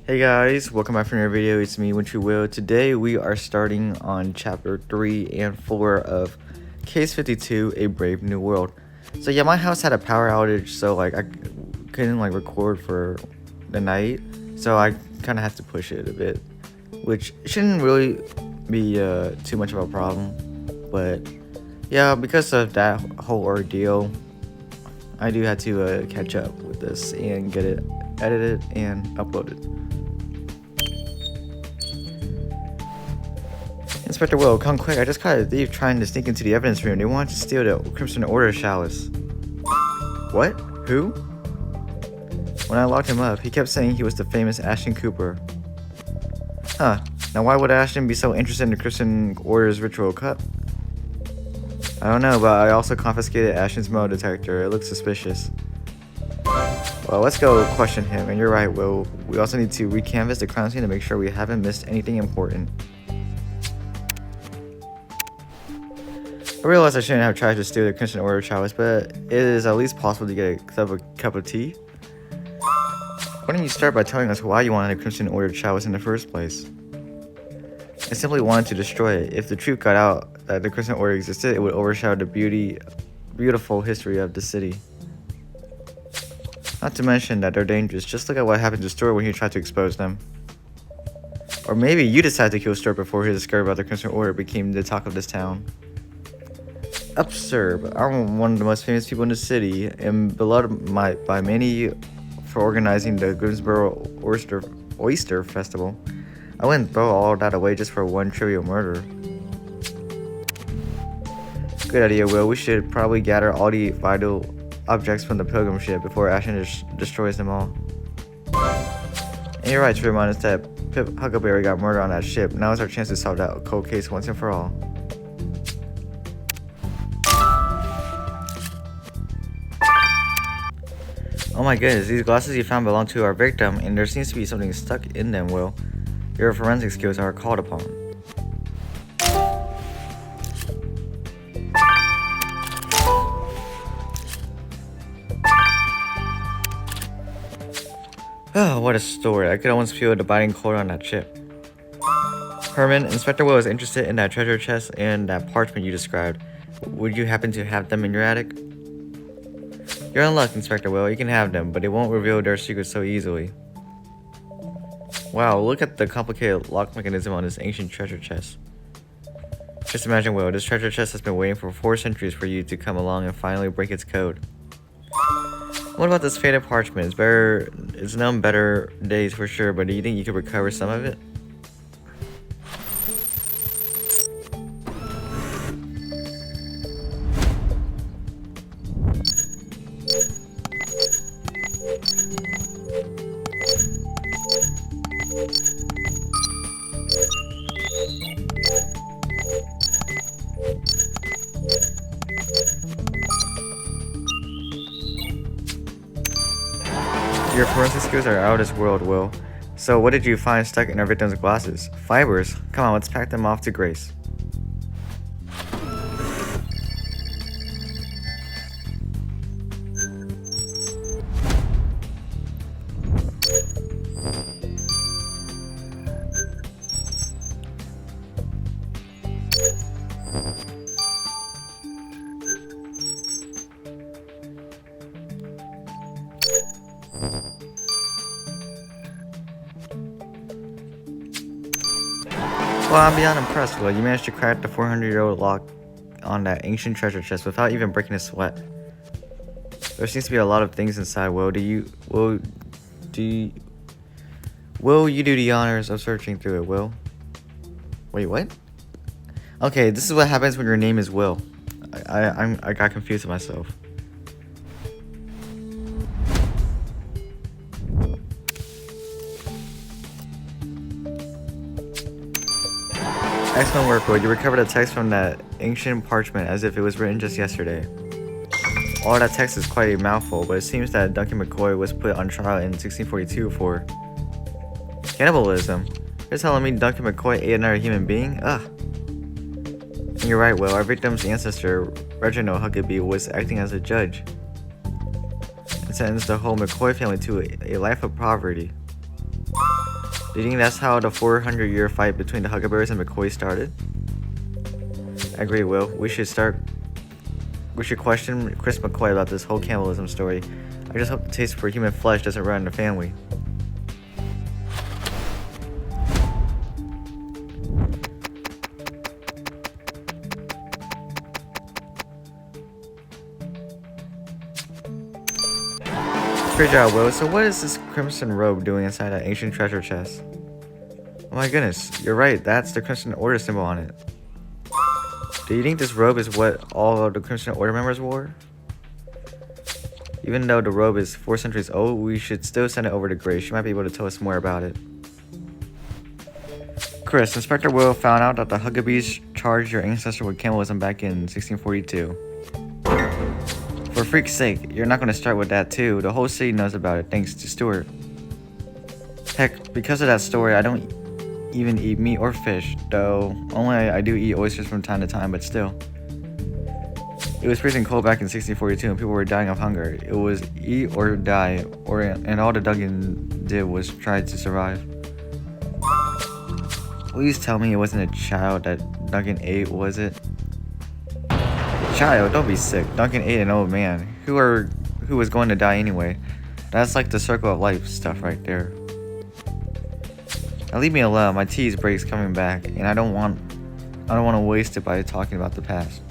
Hey guys, welcome back for another video. It's me, Wintry Will. Today we are starting on chapter 3 and 4 of Case 52, A Brave New World. So yeah, my house had a power outage, so like I couldn't like record for the night, so I kind of had to push it a bit, which shouldn't really be too much of a problem. But yeah, because of that whole ordeal, I do have to catch up with this and get it edited and uploaded. Inspector Will, come quick. I just caught a thief trying to sneak into the evidence room. They want to steal the Crimson Order chalice. What? Who? When I locked him up, he kept saying he was the famous Ashton Cooper. Huh. Now why would Ashton be so interested in the Crimson Order's ritual cup? I don't know, but I also confiscated Ashton's metal detector. It looks suspicious. Well, let's go question him. And you're right, Will. We also need to recanvass the crime scene to make sure we haven't missed anything important. I realize I shouldn't have tried to steal the Crimson Order chalice, but it is at least possible to get a cup of tea. Why don't you start by telling us why you wanted a Crimson Order chalice in the first place? I simply wanted to destroy it. If the truth got out that the Crimson Order existed, it would overshadow the beautiful history of the city. Not to mention that they're dangerous. Just look at what happened to Stuart when he tried to expose them. Or maybe you decided to kill Stuart before his discovery about the Crimson Order became the talk of this town. Absurd. I'm one of the most famous people in the city and beloved by many for organizing the Grimsboro Oyster Festival. I wouldn't throw all that away just for one trivial murder. Good idea, Will. We should probably gather all the vital objects from the pilgrim ship before Ashton destroys them all. And you're right to remind us that Pip Huckleberry got murdered on that ship. Now is our chance to solve that cold case once and for all. Oh my goodness, these glasses you found belong to our victim, and there seems to be something stuck in them, Will. Your forensic skills are called upon. Oh, what a story. I could almost feel the biting cold on that ship. Herman, Inspector Will is interested in that treasure chest and that parchment you described. Would you happen to have them in your attic? You're in luck, Inspector Will. You can have them, but they won't reveal their secrets so easily. Wow, look at the complicated lock mechanism on this ancient treasure chest. Just imagine, Will, this treasure chest has been waiting for 4 centuries for you to come along and finally break its code. What about this faded parchment? It's known better days for sure, but do you think you could recover some of it? Your forensic skills are out of this world, Will. So what did you find stuck in our victim's glasses? Fibers? Come on, let's pack them off to Grace. Well, I'm beyond impressed, Will. You managed to crack the 400-year-old lock on that ancient treasure chest without even breaking a sweat. There seems to be a lot of things inside, Will. Will you do the honors of searching through it, Will? Wait, what? Okay, this is what happens when your name is Will. I got confused with myself. Excellent work, Will. You recovered a text from that ancient parchment as if it was written just yesterday. All that text is quite a mouthful, but it seems that Duncan McCoy was put on trial in 1642 for cannibalism. You're telling me Duncan McCoy ate another human being? Ugh. And you're right, Will. Our victim's ancestor, Reginald Huckabee, was acting as a judge and sentenced the whole McCoy family to a life of poverty. Do you think that's how the 400-year fight between the Huckleberries and McCoy started? I agree, Will. We should question Chris McCoy about this whole cannibalism story. I just hope the taste for human flesh doesn't run in the family. Great job, Will. So what is this crimson robe doing inside that ancient treasure chest? Oh my goodness, you're right. That's the Crimson Order symbol on it. Do you think this robe is what all of the Crimson Order members wore? Even though the robe is 4 centuries old, we should still send it over to Grace. She might be able to tell us more about it. Chris, Inspector Will found out that the Huckabees charged your ancestor with cannibalism back in 1642. For freak's sake, you're not going to start with that too. The whole city knows about it thanks to Stuart. Heck, because of that story, I don't even eat meat or fish, though only I do eat oysters from time to time, but still. It was freezing cold back in 1642 and people were dying of hunger. It was eat or die, and all the Duggan did was try to survive. Please tell me it wasn't a child that Duncan ate, was it? Child, don't be sick. Duncan ate an old man. Who was going to die anyway? That's like the circle of life stuff right there. Now leave me alone. My tease break's coming back, and I don't want to waste it by talking about the past.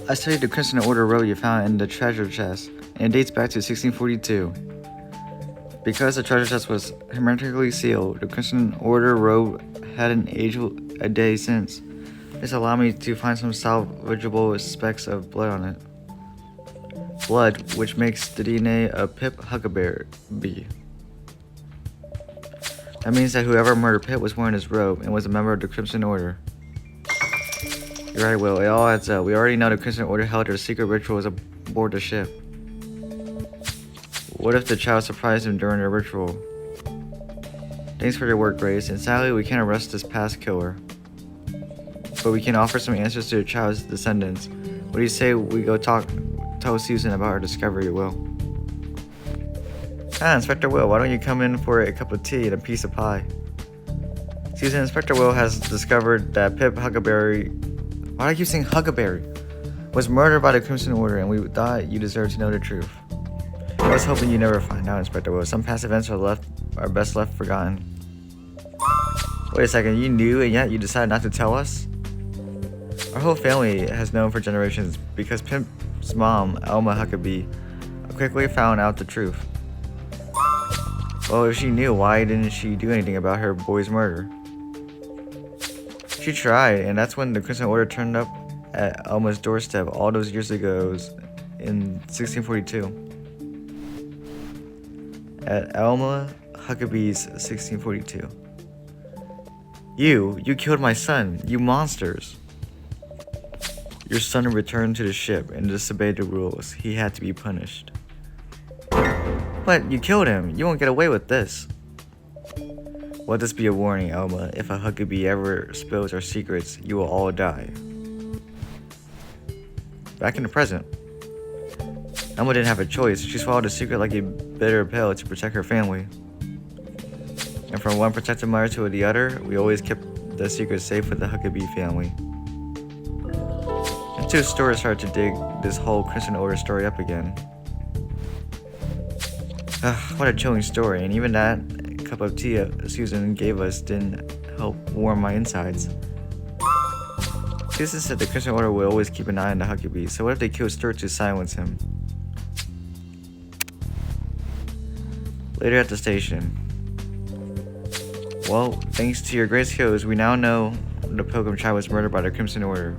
I studied the Crimson Order robe you found in the treasure chest, and it dates back to 1642. Because the treasure chest was hermetically sealed, the Crimson Order robe hadn't aged a day since. This allowed me to find some salvageable specks of blood on it. Blood, which makes the DNA of Pip Huckleberry. That means that whoever murdered Pip was wearing his robe and was a member of the Crimson Order. You're right, Will. It all adds up. We already know the Crimson Order held their secret rituals aboard the ship. What if the child surprised him during their ritual? Thanks for your work, Grace, and sadly we can't arrest this past killer. But we can offer some answers to the child's descendants. What do you say we go tell Susan about our discovery, Will? Inspector Will, why don't you come in for a cup of tea and a piece of pie? Susan, Inspector Will has discovered that Pip Huckleberry... Why do I keep saying Huckleberry? Was murdered by the Crimson Order, and we thought you deserved to know the truth. I was hoping you never find out, Inspector Will. Some past events are best left forgotten. Wait a second, you knew and yet you decided not to tell us? Our whole family has known for generations because Pip's mom, Elma Huckabee, quickly found out the truth. Well, if she knew, why didn't she do anything about her boy's murder? She tried, and that's when the Crimson Order turned up at Elma's doorstep all those years ago in 1642. At Elma Huckabee's 1642. You killed my son, you monsters. Your son returned to the ship and disobeyed the rules. He had to be punished. But you killed him. You won't get away with this. Let this be a warning, Elma. If a Huckabee ever spills our secrets, you will all die. Back in the present. Elma didn't have a choice. She swallowed a secret like a bitter pill to protect her family. And from one protected mother to the other, we always kept the secret safe with the Huckabee family. Until Stuart started to dig this whole Crimson Order story up again. What a chilling story, and even that cup of tea Susan gave us didn't help warm my insides. Susan said the Crimson Order will always keep an eye on the Huckabee, so what if they killed Stuart to silence him? Later at the station. Well, thanks to your great skills, we now know the Pilgrim child was murdered by the Crimson Order.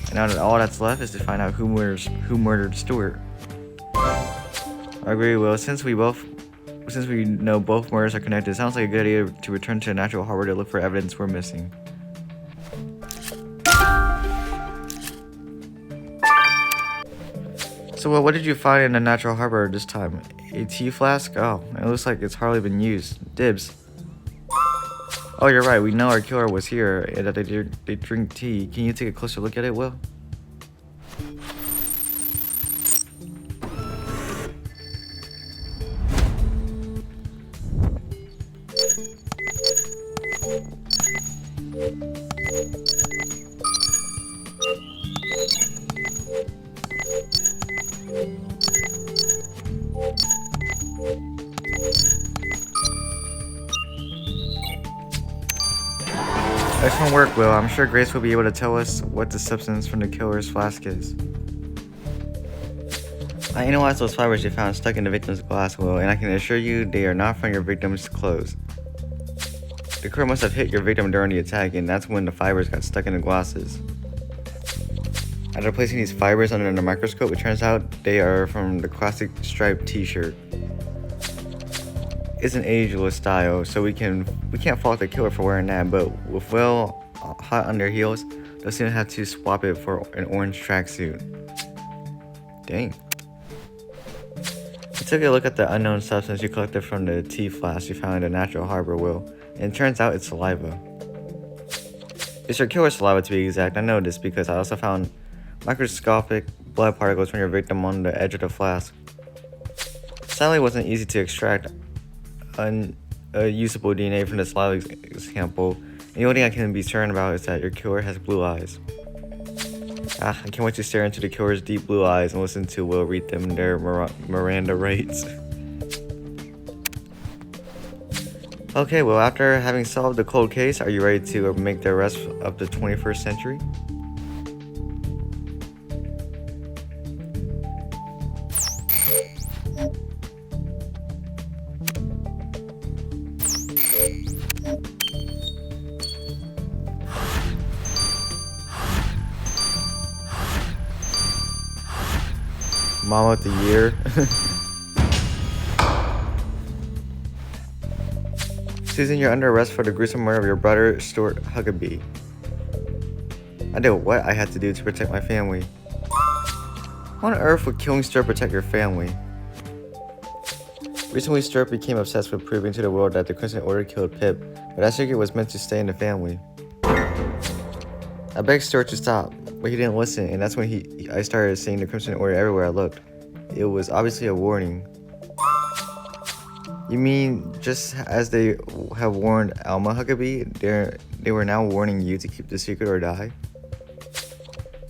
And now that all that's left is to find out who murdered Stuart. I agree, Will. Since we know both murders are connected, it sounds like a good idea to return to the Natural Harbor to look for evidence we're missing. So what did you find in the Natural Harbor this time? A tea flask? Oh, it looks like it's hardly been used. Dibs. Oh, you're right. We know our killer was here and that they drink tea. Can you take a closer look at it, Will? Excellent work, Will. I'm sure Grace will be able to tell us what the substance from the killer's flask is. I analyzed those fibers you found stuck in the victim's glass, Will, and I can assure you they are not from your victim's clothes. The killer must have hit your victim during the attack, and that's when the fibers got stuck in the glasses. After placing these fibers under the microscope, it turns out they are from the classic striped t-shirt. It's an ageless style, so we can't fault the killer for wearing that, but with Will hot on their heels, they'll soon have to swap it for an orange tracksuit. Dang. We took a look at the unknown substance you collected from the tea flask you found in the Natural Harbor, Will, and it turns out it's saliva. It's your killer's saliva to be exact. I know this because I also found microscopic blood particles from your victim on the edge of the flask. Sadly, it wasn't easy to extract unusable DNA from the saliva sample, and the only thing I can be certain about is that your killer has blue eyes. I can't wait to stare into the killer's deep blue eyes and listen to Will read them their Miranda rights. Okay, well, after having solved the cold case, are you ready to make the arrest of the 21st century? Mama of the year. Susan, you're under arrest for the gruesome murder of your brother, Stuart Huckabee. I did what I had to do to protect my family. How on earth would killing Stuart protect your family? Recently, Stuart became obsessed with proving to the world that the Crimson Order killed Pip, but that secret was meant to stay in the family. I begged Stuart to stop, but he didn't listen, and that's when I started seeing the Crimson Order everywhere I looked. It was obviously a warning. You mean, just as they have warned Alma Huckabee, they were now warning you to keep the secret or die?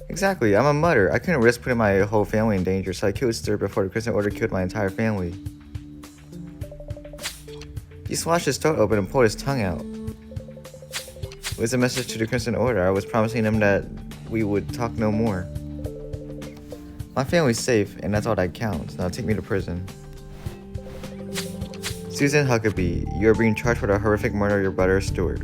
Exactly, I'm a mutter. I couldn't risk putting my whole family in danger, so I killed Stuart before the Crimson Order killed my entire family. He slashed his throat open and pulled his tongue out. It was a message to the Crimson Order. I was promising them that we would talk no more. My family's safe, and that's all that counts. Now take me to prison. Susan Huckabee, you are being charged with a horrific murder of your brother, Stuart.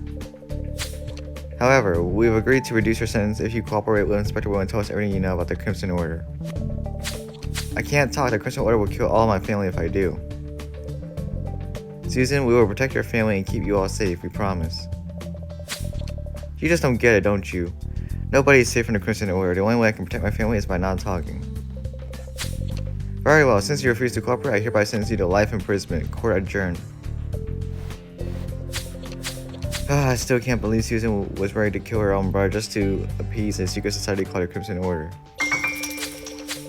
However, we've agreed to reduce your sentence if you cooperate with Inspector Will and tell us everything you know about the Crimson Order. I can't talk. The Crimson Order will kill all my family if I do. Susan, we will protect your family and keep you all safe, we promise. You just don't get it, don't you? Nobody is safe from the Crimson Order. The only way I can protect my family is by not talking. Very well, since you refuse to cooperate, I hereby sentence you to life imprisonment. Court adjourned. I still can't believe Susan was ready to kill her own brother just to appease a secret society called the Crimson Order.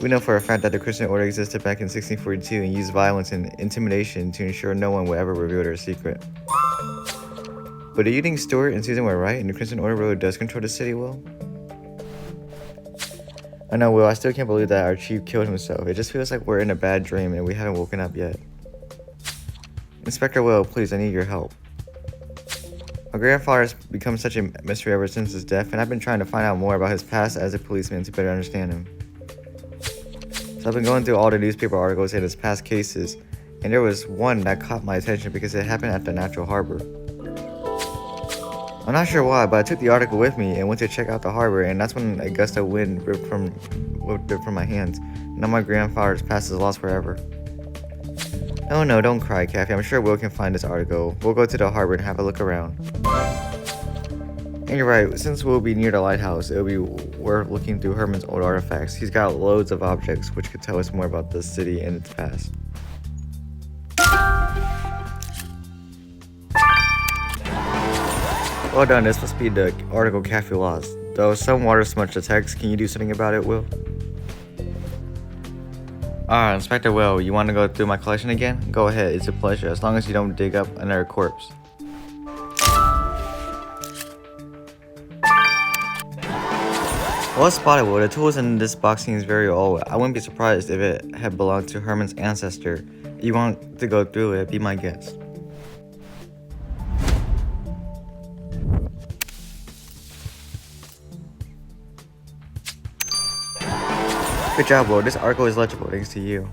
We know for a fact that the Crimson Order existed back in 1642 and used violence and intimidation to ensure no one would ever reveal their secret. But do you think Stuart and Susan were right and the Crimson Order really does control the city, Will? I know, Will, I still can't believe that our chief killed himself. It just feels like we're in a bad dream and we haven't woken up yet. Inspector Will, please, I need your help. My grandfather has become such a mystery ever since his death, and I've been trying to find out more about his past as a policeman to better understand him. So I've been going through all the newspaper articles in his past cases, and there was one that caught my attention because it happened at the Natural Harbor. I'm not sure why, but I took the article with me and went to check out the harbor, and that's when a gust of wind ripped from my hands. Now my grandfather's past is lost forever. Oh no, don't cry, Kathy. I'm sure Will can find this article. We'll go to the harbor and have a look around. And you're right, since we'll be near the lighthouse, it'll be worth looking through Herman's old artifacts. He's got loads of objects which could tell us more about the city and its past. Well done, this must be the article Kathy lost. Though some water smudged the text, can you do something about it, Will? Alright, Inspector Will, you want to go through my collection again? Go ahead, it's a pleasure, as long as you don't dig up another corpse. Well spotted, Will. The tools in this box seems very old. I wouldn't be surprised if it had belonged to Herman's ancestor. If you want to go through it, be my guest. Good job, Will. This article is legible thanks to you.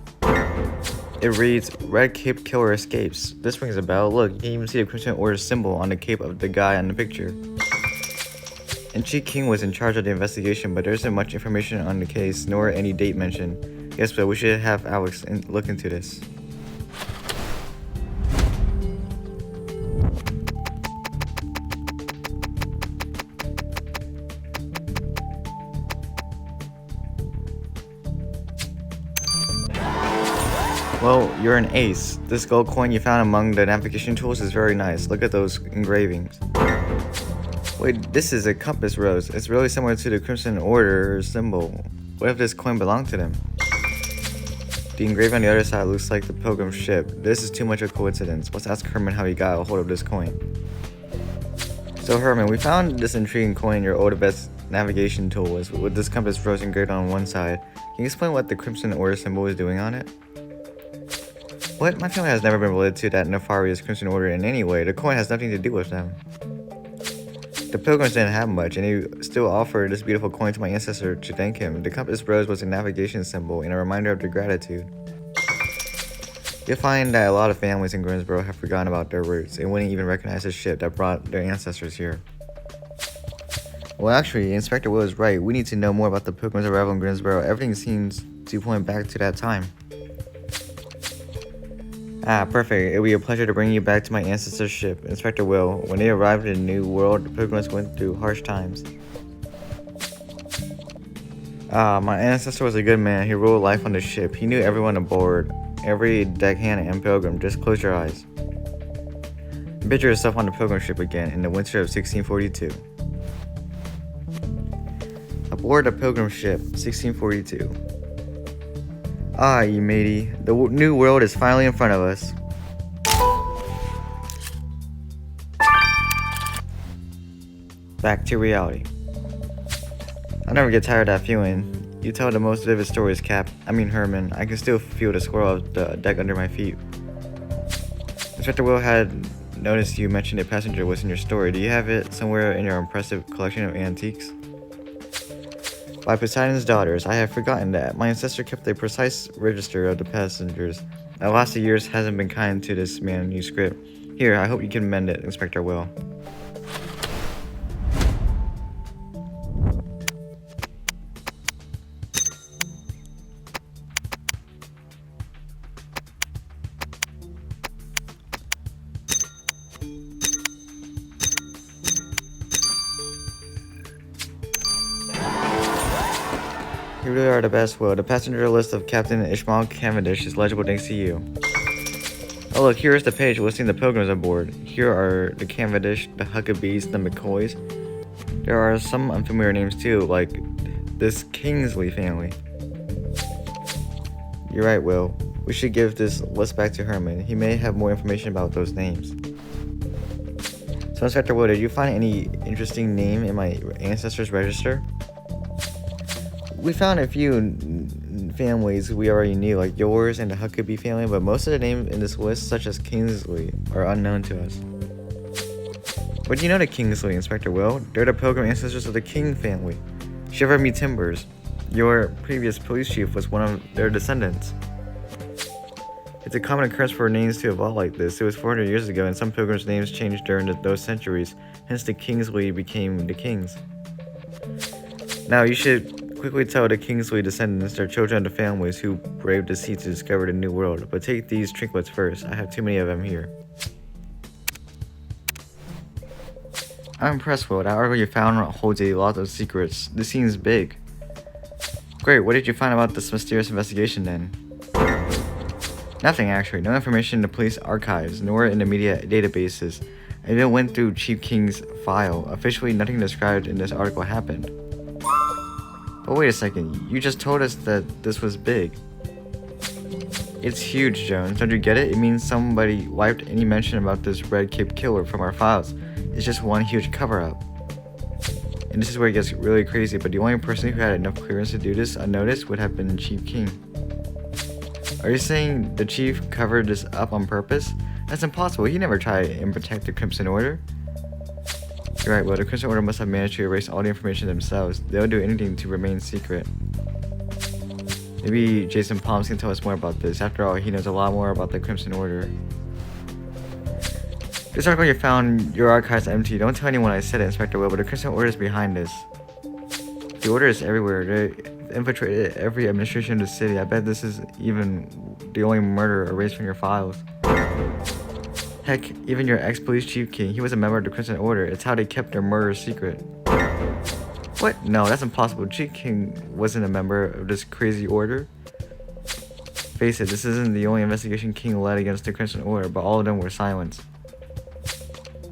It reads, Red Cape Killer escapes. This rings a bell. Look, you can even see the Crimson Order symbol on the cape of the guy in the picture. And Chief King was in charge of the investigation, but there isn't much information on the case, nor any date mentioned. Yes, but we should have Alex look into this. Well, you're an ace. This gold coin you found among the navigation tools is very nice. Look at those engravings. Wait, this is a compass rose. It's really similar to the Crimson Order symbol. What if this coin belonged to them? The engraving on the other side looks like the Pilgrim ship. This is too much of a coincidence. Let's ask Herman how he got a hold of this coin. So Herman, we found this intriguing coin in your old best navigation tool with this compass rose engraved on one side. Can you explain what the Crimson Order symbol is doing on it? What? My family has never been related to that nefarious Crimson Order in any way. The coin has nothing to do with them. The Pilgrims didn't have much, and he still offered this beautiful coin to my ancestor to thank him. The compass rose was a navigation symbol and a reminder of their gratitude. You'll find that a lot of families in Grimsboro have forgotten about their roots and wouldn't even recognize the ship that brought their ancestors here. Well, actually, Inspector Will is right. We need to know more about the Pilgrims' arrival in Grimsboro. Everything seems to point back to that time. Ah, perfect. It will be a pleasure to bring you back to my ancestor's ship, Inspector Will. When they arrived in the New World, the Pilgrims went through harsh times. Ah, my ancestor was a good man. He ruled life on the ship. He knew everyone aboard, every deckhand and pilgrim. Just close your eyes. Picture yourself on the Pilgrim ship again in the winter of 1642. Aboard the Pilgrim ship, 1642. Ah, you matey, the new world is finally in front of us. Back to reality. I'll never get tired of that feeling. You tell the most vivid stories, Herman. I can still feel the swirl of the deck under my feet. Inspector Will had noticed you mentioned a passenger was in your story. Do you have it somewhere in your impressive collection of antiques? By Poseidon's daughters, I have forgotten that. My ancestor kept a precise register of the passengers. The last few years hasn't been kind to this manuscript. Here, I hope you can mend it, Inspector Will. You really are the best, Will. The passenger list of Captain Ishmael Cavendish is legible thanks to you. Oh look, here is the page listing the pilgrims aboard. Here are the Cavendish, the Huckabees, the McCoys. There are some unfamiliar names too, like this Kingsley family. You're right, Will. We should give this list back to Herman. He may have more information about those names. So Inspector Will, did you find any interesting name in my ancestors register? We found a few families we already knew, like yours and the Huckabee family, but most of the names in this list, such as Kingsley, are unknown to us. But you know the Kingsley, Inspector Will? They're the pilgrim ancestors of the King family. Shiver me timbers. Your previous police chief was one of their descendants. It's a common occurrence for names to evolve like this. It was 400 years ago, and some pilgrims' names changed during those centuries. Hence, the Kingsley became the Kings. Now, you should quickly tell the Kingsley descendants they're children of the families who braved the sea to discover the new world. But take these trinkets first. I have too many of them here. I'm impressed, Will. That article you found holds a lot of secrets. This seems big. Great, what did you find about this mysterious investigation then? Nothing, actually. No information in the police archives, nor in the media databases. I even went through Chief King's file. Officially, nothing described in this article happened. But wait a second, you just told us that this was big. It's huge, Jones. Don't you get it? It means somebody wiped any mention about this Red Cape Killer from our files. It's just one huge cover-up. And this is where it gets really crazy, but the only person who had enough clearance to do this unnoticed would have been Chief King. Are you saying the Chief covered this up on purpose? That's impossible. He never tried and protect the Crimson Order. You're right, well, the Crimson Order must have managed to erase all the information themselves. They'll do anything to remain secret. Maybe Jason Palms can tell us more about this. After all, he knows a lot more about the Crimson Order. This article you found, your archives empty. Don't tell anyone I said it, Inspector Will, but the Crimson Order is behind this. The Order is everywhere. They infiltrated every administration of the city. I bet this is even the only murder erased from your files. Heck, even your ex-police chief king, he was a member of the Crimson Order. It's how they kept their murder secret. What? No, that's impossible. Chief King wasn't a member of this crazy order. Face it, this isn't the only investigation King led against the Crimson Order, but all of them were silenced.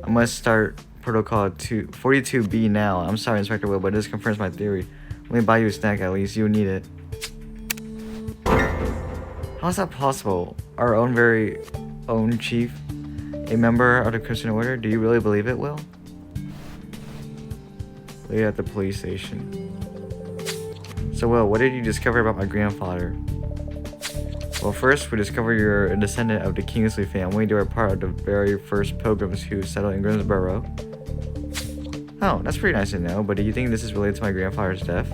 I must start protocol 42B now. I'm sorry, Inspector Will, but this confirms my theory. Let me buy you a snack at least. You'll need it. How is that possible? Our own very own chief? A member of the Crimson Order? Do you really believe it, Will? Later at the police station. So, Will, what did you discover about my grandfather? Well, first, we discovered you're a descendant of the Kingsley family. They were part of the very first pilgrims who settled in Grimsborough. Oh, that's pretty nice to know, but do you think this is related to my grandfather's death?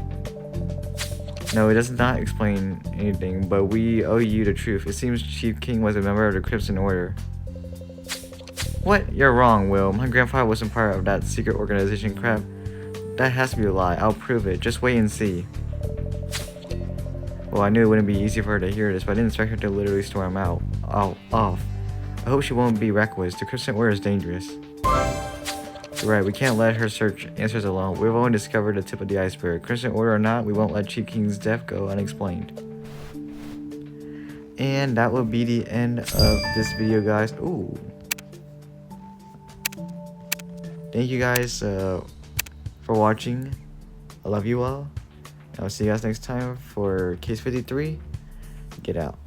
No, it does not explain anything, but we owe you the truth. It seems Chief King was a member of the Crimson Order. What? You're wrong, Will. My grandfather wasn't part of that secret organization crap. That has to be a lie. I'll prove it. Just wait and see. Well, I knew it wouldn't be easy for her to hear this, but I didn't expect her to literally storm off. I hope she won't be reckless. The Crimson Order is dangerous. You're right, we can't let her search answers alone. We've only discovered the tip of the iceberg. Crimson Order or not, we won't let Chief King's death go unexplained. And that will be the end of this video, guys. Ooh. Thank you guys for watching. I love you all. I'll see you guys next time for Case 53. Get out.